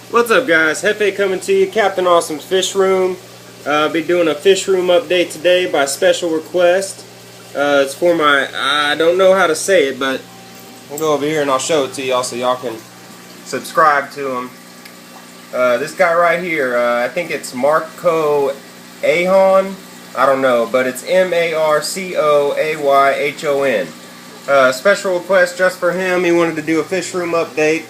What's up, guys? Hefe coming to you, Captain Awesome's Fish Room. I'll be doing a fish room update today by special request. It's for my, I don't know how to say it, but I'll go over here and I'll show it to y'all so y'all can subscribe to him. This guy right here, I think it's Marcoayhon. I don't know, but it's Marcoayhon. Special request just for him. He wanted to do a fish room update.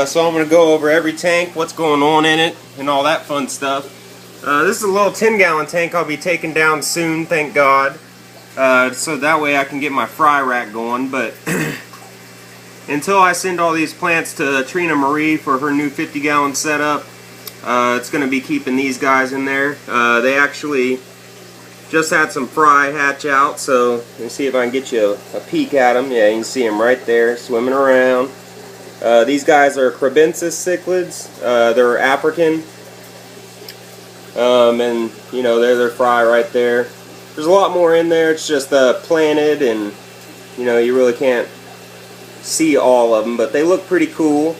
So I'm going to go over every tank, what's going on in it, and all that fun stuff. This is a little 10-gallon tank I'll be taking down soon, thank God. So that way I can get my fry rack going. But until I send all these plants to Trina Marie for her new 50-gallon setup, it's going to be keeping these guys in there. They actually just had some fry hatch out, so let me see if I can get you a peek at them. Yeah, you can see them right there swimming around. These guys are Crebensis cichlids. They're African. And, you know, their fry right there. There's a lot more in there. It's just planted, and, you know, you really can't see all of them, but they look pretty cool.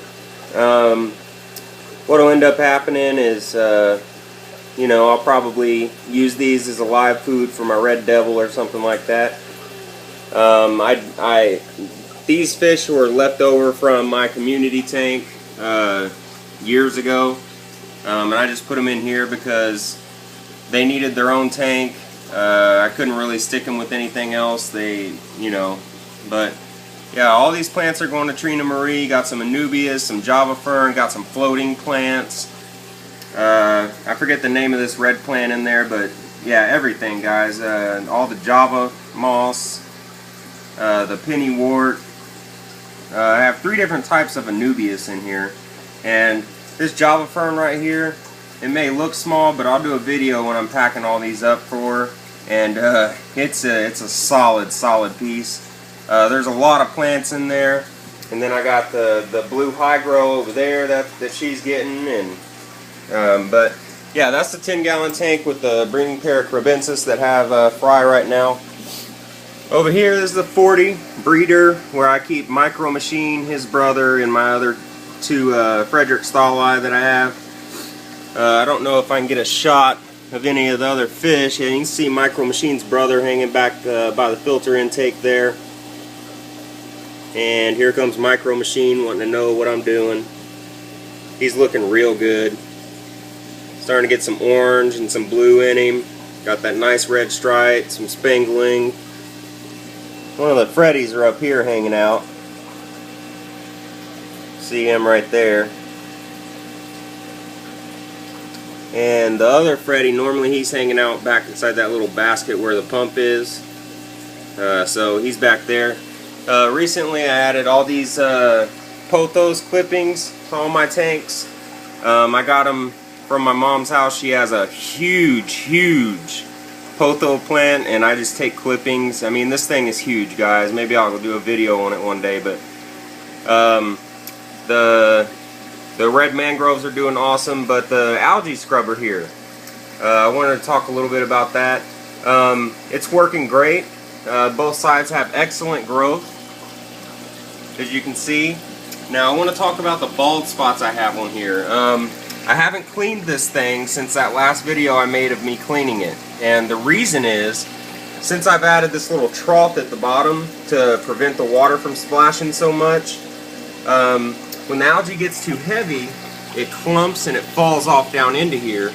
What'll end up happening is, you know, I'll probably use these as a live food for my red devil or something like that. These fish were left over from my community tank years ago, and I just put them in here because they needed their own tank. I couldn't really stick them with anything else. You know, but yeah, all these plants are going to Trina Marie. Got some Anubias, some Java fern, got some floating plants. I forget the name of this red plant in there, but yeah, everything, guys. All the Java moss, the pennywort. I have 3 different types of Anubias in here, and this Java fern right here, it may look small, but I'll do a video when I'm packing all these up for her, and it's a solid piece. There's a lot of plants in there, and then I got the blue hygro over there that she's getting, and but yeah, that's the 10-gallon tank with the breeding pair of Crebensis that have fry right now. Over here is the 40 breeder where I keep Micro Machine, his brother, and my other 2 Frederick Stalleye that I have. I don't know if I can get a shot of any of the other fish. And you can see Micro Machine's brother hanging back by the filter intake there. And here comes Micro Machine wanting to know what I'm doing. He's looking real good. Starting to get some orange and some blue in him. Got that nice red stripe, some spangling. One of the Freddies are up here hanging out. See him right there. And the other Freddy, normally he's hanging out back inside that little basket where the pump is. So he's back there. Recently I added all these pothos clippings to all my tanks. I got them from my mom's house. She has a huge potho plant, and I just take clippings. I mean, this thing is huge, guys. Maybe I'll do a video on it one day, but the red mangroves are doing awesome, but the algae scrubber here, I wanted to talk a little bit about that. It's working great. Both sides have excellent growth, as you can see. Now I want to talk about the bald spots I have on here. I haven't cleaned this thing since that last video I made of me cleaning it. And the reason is, since I've added this little trough at the bottom to prevent the water from splashing so much, when the algae gets too heavy, it clumps and it falls off down into here.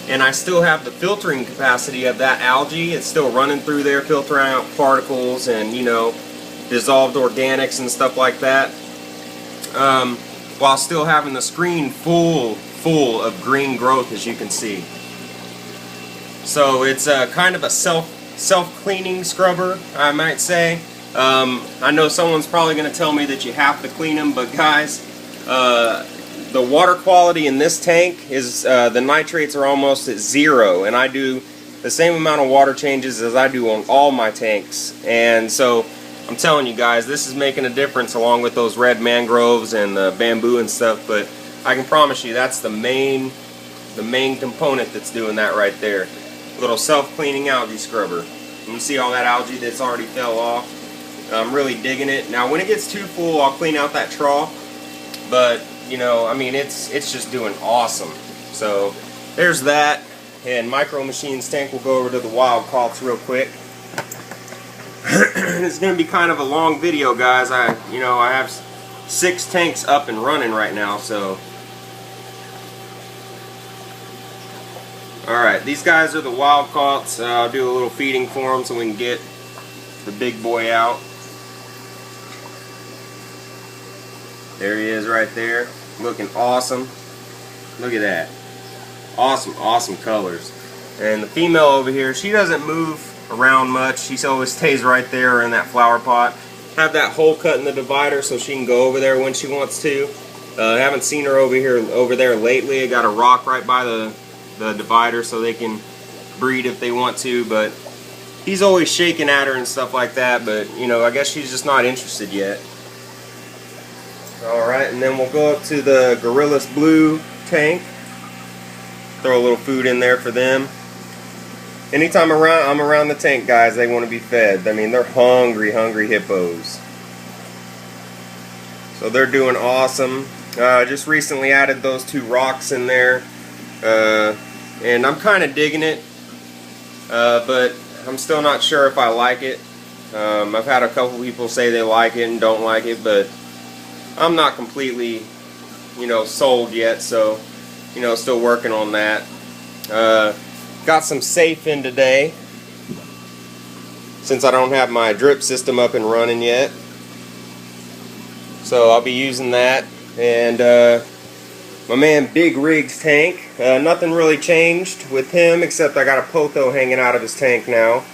And I still have the filtering capacity of that algae. It's still running through there, filtering out particles and, you know, dissolved organics and stuff like that. While still having the screen full of green growth, as you can see. So it's kind of a self-cleaning scrubber, I might say. I know someone's probably going to tell me that you have to clean them, but guys, the water quality in this tank is, the nitrates are almost at 0, and I do the same amount of water changes as I do on all my tanks. And so I'm telling you guys, this is making a difference along with those red mangroves and the bamboo and stuff, but I can promise you that's the main component that's doing that right there. Little self-cleaning algae scrubber. And you see all that algae that's already fell off. I'm really digging it. Now when it gets too full, I'll clean out that trough, but you know, I mean, it's just doing awesome. So there's that. And Micro Machines tank. We'll go over to the wild caughts real quick. It's going to be kind of a long video, guys. I have 6 tanks up and running right now, so. Alright, these guys are the wild caughts. I'll do a little feeding for them so we can get the big boy out. There he is right there, looking awesome. Look at that. Awesome, awesome colors. And the female over here, she doesn't move around much. She always stays right there in that flower pot. Have that hole cut in the divider so she can go over there when she wants to. Haven't seen her over there lately. I got a rock right by the divider so they can breed if they want to, but he's always shaking at her and stuff like that, but you know, I guess she's just not interested yet. Alright, and then we'll go up to the Gorillas Blue tank. Throw a little food in there for them. Anytime I'm around the tank, guys, they want to be fed. I mean, they're hungry, hungry hippos. So they're doing awesome. Just recently added those 2 rocks in there. And I'm kind of digging it, but I'm still not sure if I like it. I've had a couple people say they like it and don't like it, but I'm not completely, you know, sold yet, so, you know, still working on that. Got some safe in today, since I don't have my drip system up and running yet. So I'll be using that. And my man Big Rig's tank, nothing really changed with him except I got a potho hanging out of his tank now.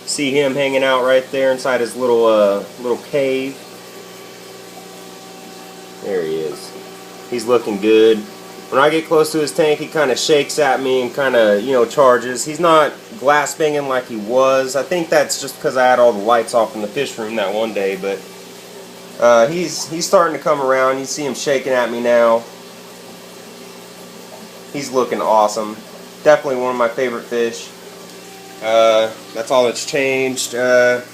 See him hanging out right there inside his little cave. There he is. He's looking good. When I get close to his tank, he kind of shakes at me and kind of, you know, charges. He's not glass banging like he was. I think that's just because I had all the lights off in the fish room that one day, but he's starting to come around. You see him shaking at me now. He's looking awesome. Definitely one of my favorite fish. That's all that's changed. The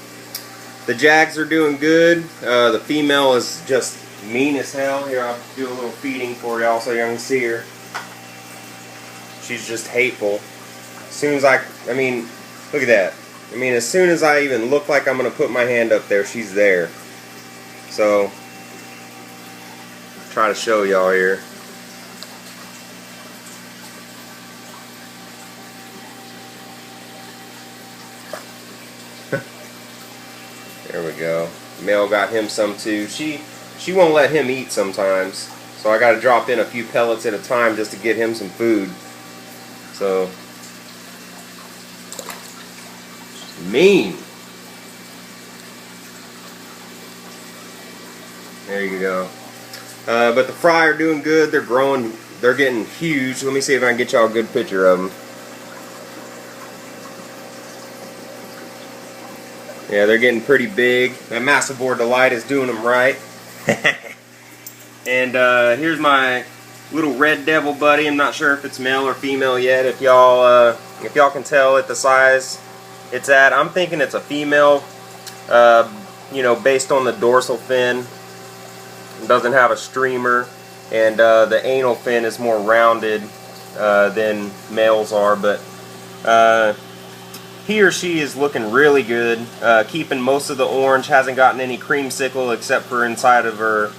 Jags are doing good. The female is just mean as hell. Here, I'll do a little feeding for y'all so you can see her. She's just hateful. As soon as I mean, look at that. I mean, as soon as I even look like I'm going to put my hand up there, she's there. So, try to show y'all here. There we go. Male got him some too. She won't let him eat sometimes, so I got to drop in a few pellets at a time just to get him some food. So, mean. There you go. But the fry are doing good. They're growing. They're getting huge. Let me see if I can get y'all a good picture of them. Yeah, they're getting pretty big. That Massive Boar Delight is doing them right. And here's my little red devil buddy. I'm not sure if it's male or female yet. If y'all can tell at the size it's at, I'm thinking it's a female. You know, based on the dorsal fin. It doesn't have a streamer, and the anal fin is more rounded than males are. But he or she is looking really good, keeping most of the orange, hasn't gotten any creamsicle except for inside of her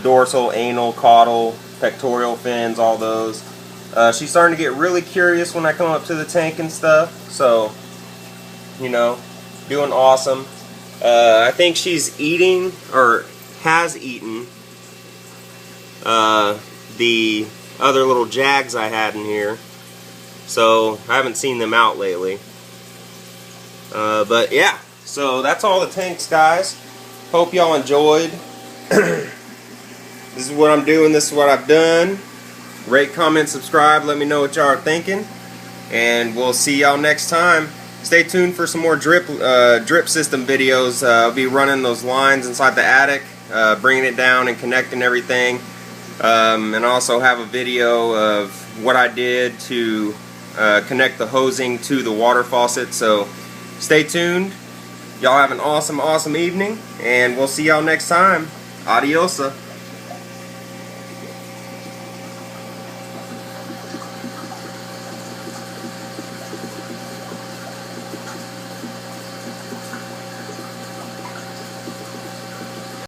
dorsal, anal, caudal, pectoral fins, all those. She's starting to get really curious when I come up to the tank and stuff, so, you know, doing awesome. I think she's eating, or has eaten, the other little Jags I had in here, so I haven't seen them out lately. But yeah, so that's all the tanks, guys. Hope y'all enjoyed. This is what I'm doing, this is what I've done. Rate, comment, subscribe, let me know what y'all are thinking, and we'll see y'all next time. Stay tuned for some more drip system videos. I'll be running those lines inside the attic, bringing it down and connecting everything, and also have a video of what I did to connect the hosing to the water faucet. So stay tuned. Y'all have an awesome evening, and we'll see y'all next time. Adiosa.